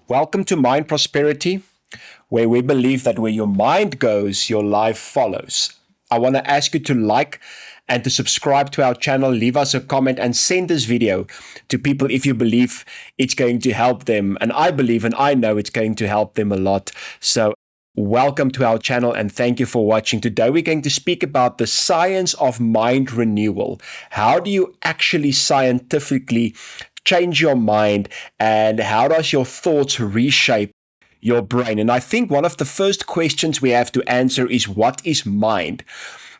Welcome to Mind Prosperity, where we believe that where your mind goes, your life follows. I want to ask you to like and to subscribe to our channel, leave us a comment, and send this video to people if you believe it's going to help them. And I believe and I know it's going to help them a lot. So welcome to our channel and thank you for watching. Today we're going to speak about the science of mind renewal. How do you actually scientifically change your mind, and how does your thoughts reshape your brain? And I think one of the first questions we have to answer is, what is mind?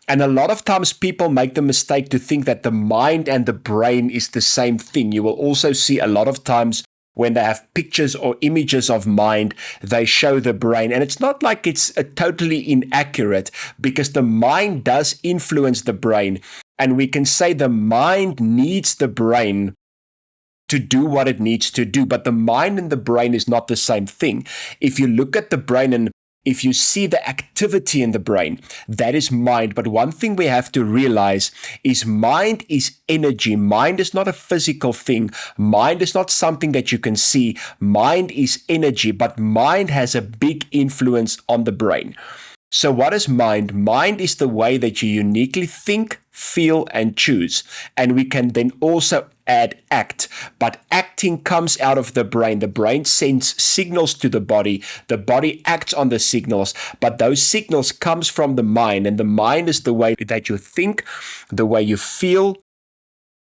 And a lot of times people make the mistake to think that the mind and the brain is the same thing. You will also see a lot of times when they have pictures or images of mind, they show the brain. And it's not like it's totally inaccurate, because the mind does influence the brain. And we can say the mind needs the brain to do what it needs to do. But the mind and the brain is not the same thing. If you look at the brain and if you see the activity in the brain, that is mind. But one thing we have to realize is mind is energy. Mind is not a physical thing. Mind is not something that you can see. Mind is energy, but mind has a big influence on the brain. So what is mind? Mind is the way that you uniquely think, feel, and choose. And we can then also add act. But acting comes out of the brain. The brain sends signals to the body acts on the signals, but those signals comes from the mind. And the mind is the way that you think, the way you feel,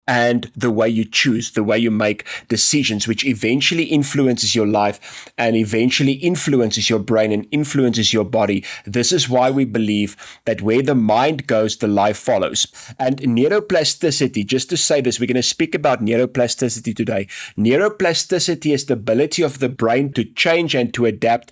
and the way you choose, the way you make decisions, which eventually influences your life and eventually influences your brain and influences your body. This is why we believe that where the mind goes, the life follows. And neuroplasticity, just to say this, we're going to speak about neuroplasticity today. Neuroplasticity is the ability of the brain to change and to adapt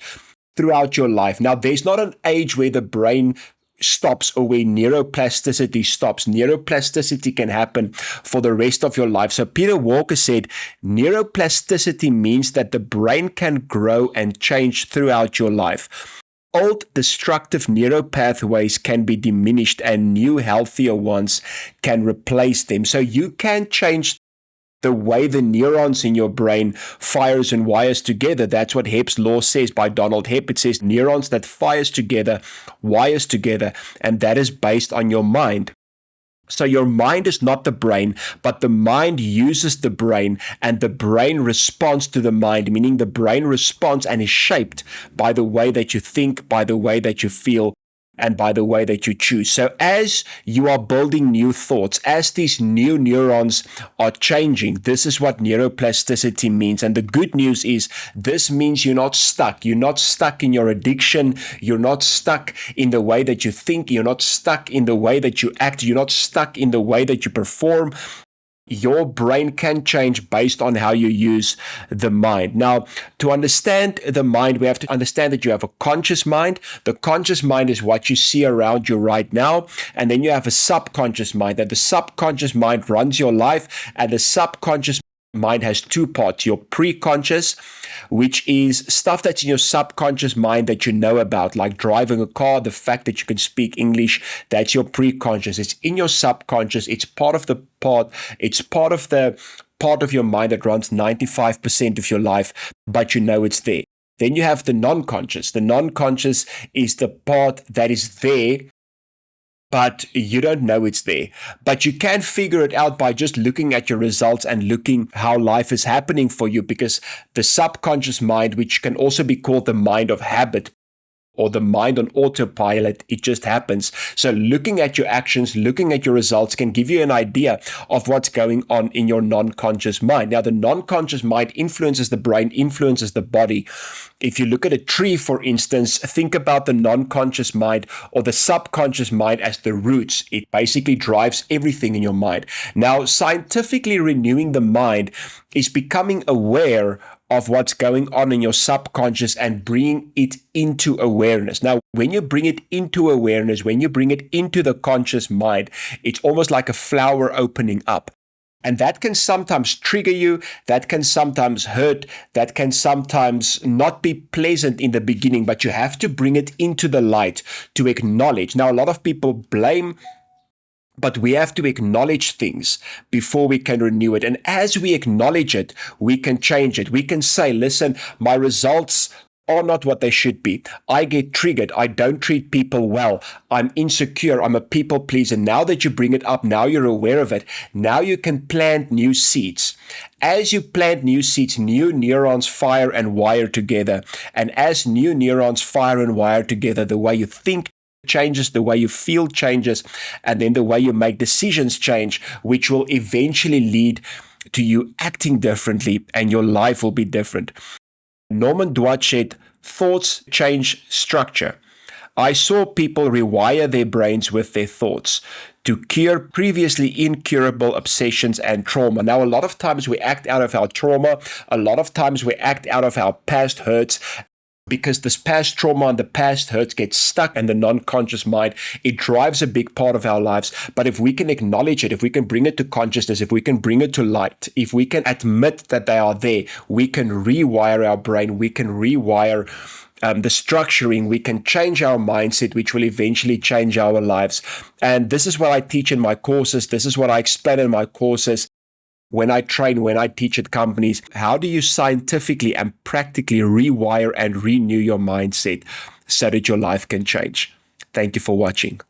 throughout your life. Now, there's not an age where the brain stops or where neuroplasticity stops. Neuroplasticity can happen for the rest of your life. So Peter Walker said, neuroplasticity means that the brain can grow and change throughout your life. Old destructive neural pathways can be diminished and new healthier ones can replace them. So you can change the way the neurons in your brain fires and wires together. That's what Hepp's law says by Donald Hepp. It says neurons that fires together, wires together, and that is based on your mind. So your mind is not the brain, but the mind uses the brain, and the brain responds to the mind, meaning the brain responds and is shaped by the way that you think, by the way that you feel, and by the way that you choose. So as you are building new thoughts, as these new neurons are changing, this is what neuroplasticity means. And the good news is this means you're not stuck. You're not stuck in your addiction. You're not stuck in the way that you think. You're not stuck in the way that you act. You're not stuck in the way that you perform. Your brain can change based on how you use the mind. Now, to understand the mind, we have to understand that you have a conscious mind. The conscious mind is what you see around you right now. And then you have a subconscious mind. And the subconscious mind runs your life. And the subconscious mind has two parts: your preconscious, which is stuff that's in your subconscious mind that you know about, like driving a car, the fact that you can speak English, that's your preconscious. It's in your subconscious. It's part of the part of your mind that runs 95% of your life, but you know it's there. Then you have the non-conscious. The non-conscious is the part that is there, but you don't know it's there. But you can figure it out by just looking at your results and looking how life is happening for you, because the subconscious mind, which can also be called the mind of habit or the mind on autopilot, it just happens. So looking at your actions, looking at your results can give you an idea of what's going on in your non-conscious mind. Now, the non-conscious mind influences the brain, influences the body. If you look at a tree, for instance, think about the non-conscious mind or the subconscious mind as the roots. It basically drives everything in your mind. Now, scientifically renewing the mind is becoming aware of what's going on in your subconscious and bringing it into awareness. Now, when you bring it into awareness, when you bring it into the conscious mind, it's almost like a flower opening up. And that can sometimes trigger you, that can sometimes hurt, that can sometimes not be pleasant in the beginning, but you have to bring it into the light to acknowledge. Now, a lot of people blame But we have to acknowledge things before we can renew it. And as we acknowledge it, we can change it. We can say, listen, my results are not what they should be. I get triggered. I don't treat people well. I'm insecure. I'm a people pleaser. Now that you bring it up, now you're aware of it. Now you can plant new seeds. As you plant new seeds, new neurons fire and wire together. And as new neurons fire and wire together, the way you think changes, the way you feel changes, and then the way you make decisions change, which will eventually lead to you acting differently, and your life will be different. Norman Dwight said, thoughts change structure. I saw people rewire their brains with their thoughts to cure previously incurable obsessions and trauma. Now, a lot of times we act out of our trauma. A lot of times we act out of our past hurts, because this past trauma and the past hurts get stuck in the non-conscious mind. It drives a big part of our lives. But if we can acknowledge it, if we can bring it to consciousness, if we can bring it to light, if we can admit that they are there, we can rewire our brain, we can rewire the structuring, we can change our mindset, which will eventually change our lives. And this is what I teach in my courses. This is what I explain in my courses. When I train, when I teach at companies, how do you scientifically and practically rewire and renew your mindset so that your life can change? Thank you for watching.